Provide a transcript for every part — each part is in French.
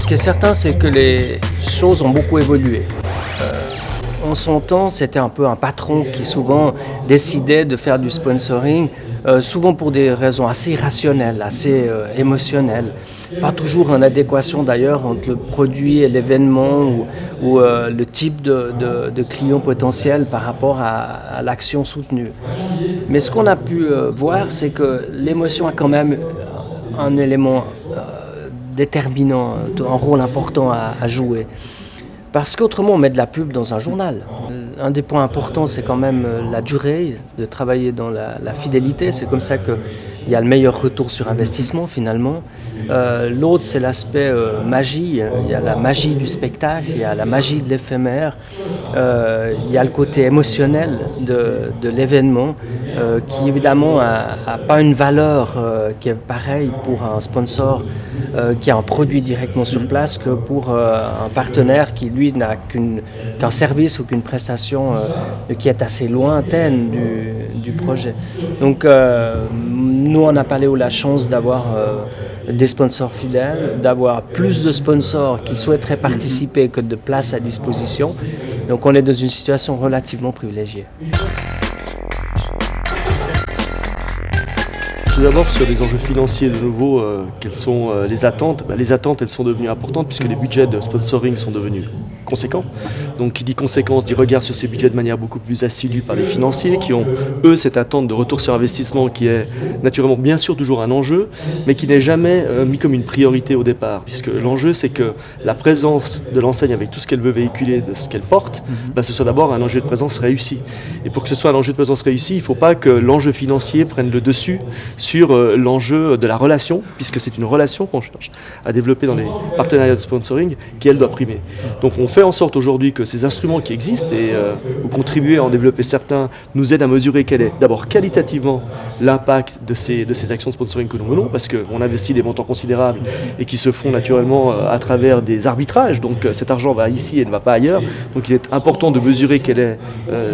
Ce qui est certain, c'est que les choses ont beaucoup évolué. En son temps, c'était un peu un patron qui souvent décidait de faire du sponsoring, souvent pour des raisons assez irrationnelles, assez émotionnelles. Pas toujours en adéquation d'ailleurs entre le produit et l'événement ou le type de client potentiel par rapport à l'action soutenue. Mais ce qu'on a pu voir, c'est que l'émotion a quand même un élément déterminant, un rôle important à jouer. Parce qu'autrement, on met de la pub dans un journal. Un des points importants, c'est quand même la durée, de travailler dans la fidélité. C'est comme ça qu'il y a le meilleur retour sur investissement, finalement. L'autre, c'est l'aspect magie. Il y a la magie du spectacle, il y a la magie de l'éphémère, il y a le côté émotionnel de l'événement, qui évidemment n'a pas une valeur qui est pareille pour un sponsor qui a un produit directement sur place que pour un partenaire qui, lui, n'a qu'un service ou qu'une prestation qui est assez lointaine du projet. Donc, nous, en Apaleo, la chance d'avoir des sponsors fidèles, d'avoir plus de sponsors qui souhaiteraient participer que de places à disposition. Donc, on est dans une situation relativement privilégiée. Tout d'abord, sur les enjeux financiers, de nouveau, quelles sont les attentes ? Les attentes, elles sont devenues importantes puisque les budgets de sponsoring sont devenus conséquents. Donc, qui dit conséquence, dit regard sur ces budgets de manière beaucoup plus assidue par les financiers qui ont, eux, cette attente de retour sur investissement qui est naturellement, bien sûr, toujours un enjeu, mais qui n'est jamais mis comme une priorité au départ. Puisque l'enjeu, c'est que la présence de l'enseigne avec tout ce qu'elle veut véhiculer, de ce qu'elle porte, ce soit d'abord un enjeu de présence réussi. Et pour que ce soit un enjeu de présence réussi, il ne faut pas que l'enjeu financier prenne le dessus sur l'enjeu de la relation, puisque c'est une relation qu'on cherche à développer dans les partenariats de sponsoring, qui elle doit primer. Donc on fait en sorte aujourd'hui que ces instruments qui existent et vous contribuez à en développer certains nous aident à mesurer quel est d'abord qualitativement l'impact de ces actions de sponsoring que nous menons, parce qu'on investit des montants considérables et qui se font naturellement à travers des arbitrages, donc cet argent va ici et ne va pas ailleurs, donc il est important de mesurer quelle est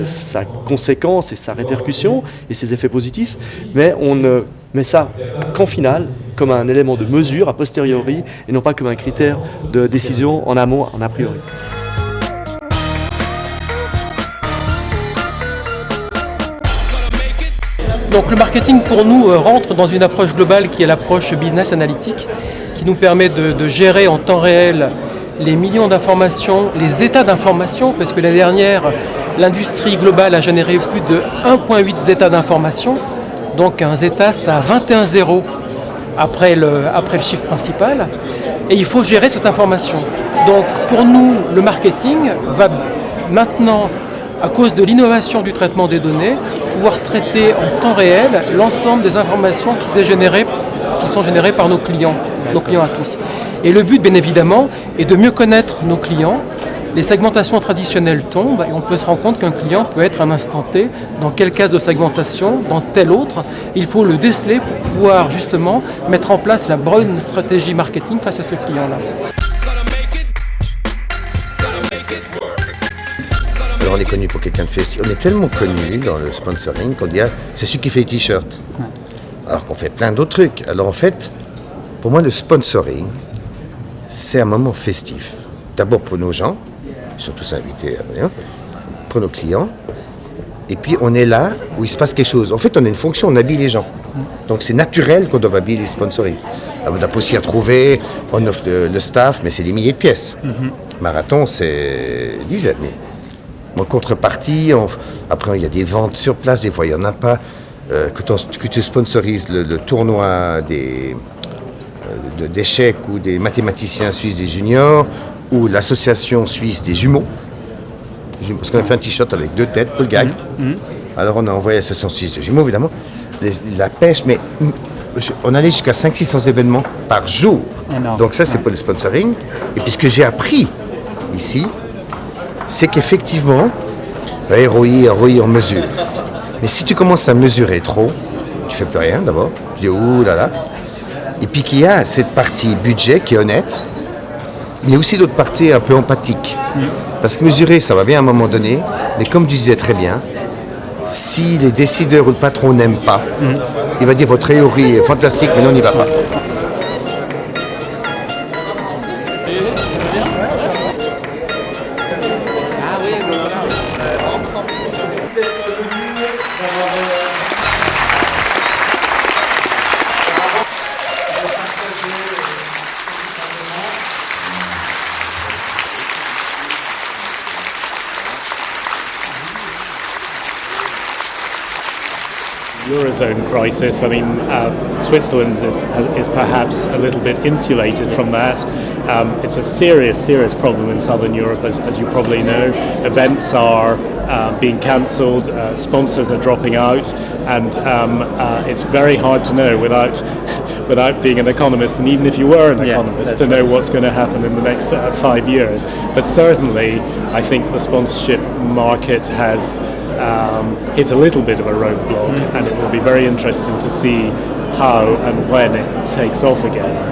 sa conséquence et sa répercussion et ses effets positifs, mais on ne met ça qu'en finale, comme un élément de mesure a posteriori et non pas comme un critère de décision en amont, en a priori. Donc le marketing pour nous rentre dans une approche globale qui est l'approche business analytique, qui nous permet de gérer en temps réel les millions d'informations, les états d'informations, parce que l'année dernière, l'industrie globale a généré plus de 1,8 zeta d'informations. Donc un zeta, ça a 21 zéros après le chiffre principal. Et il faut gérer cette information. Donc pour nous, le marketing va maintenant, à cause de l'innovation du traitement des données, pouvoir traiter en temps réel l'ensemble des informations qui sont générées par nos clients à tous. Et le but, bien évidemment, est de mieux connaître nos clients. Les segmentations traditionnelles tombent et on peut se rendre compte qu'un client peut être à un instant T dans quelle case de segmentation, dans telle autre. Il faut le déceler pour pouvoir justement mettre en place la bonne stratégie marketing face à ce client-là. Alors on est connu pour quelqu'un de festif. On est tellement connu dans le sponsoring qu'on dit c'est celui qui fait les t-shirts. Alors qu'on fait plein d'autres trucs. Alors en fait, pour moi le sponsoring, c'est un moment festif. D'abord pour nos gens, ils sont tous invités, pour nos clients. Et puis on est là où il se passe quelque chose. En fait, on a une fonction, on habille les gens. Donc c'est naturel qu'on doit habiller les sponsoring. On doit aussi retrouver, on offre le staff, mais c'est des milliers de pièces. Marathon, c'est dizaines. En contrepartie, après il y a des ventes sur place, des fois il n'y en a pas. Que tu sponsorises le tournoi d'échecs ou des mathématiciens suisses des juniors, ou l'association suisse des jumeaux. Parce qu'on a fait un t-shirt avec 2 têtes, Paul Gag. Alors on a envoyé l'association suisse des jumeaux, évidemment. La pêche, mais on allait jusqu'à 500-600 événements par jour. Énorme. Donc ça, c'est pour le sponsoring. Et puis ce que j'ai appris ici, c'est qu'effectivement, ROI, on mesure. Mais si tu commences à mesurer trop, tu fais plus rien d'abord. Tu dis ouh là là. Et puis qu'il y a cette partie budget qui est honnête, mais il y a aussi d'autres parties un peu empathiques. Parce que mesurer, ça va bien à un moment donné, mais comme tu disais très bien, si les décideurs ou le patron n'aiment pas, il va dire votre théorie est fantastique, mais non, on n'y va pas. Eurozone crisis, I mean, Switzerland is perhaps a little bit insulated from that. It's a serious problem in Southern Europe, as you probably know. Events are being cancelled, sponsors are dropping out, and it's very hard to know without being an economist, and even if you were an economist, to know what's going to happen in the next 5 years. But certainly, I think the sponsorship market has hit a little bit of a roadblock, and it will be very interesting to see how and when it takes off again.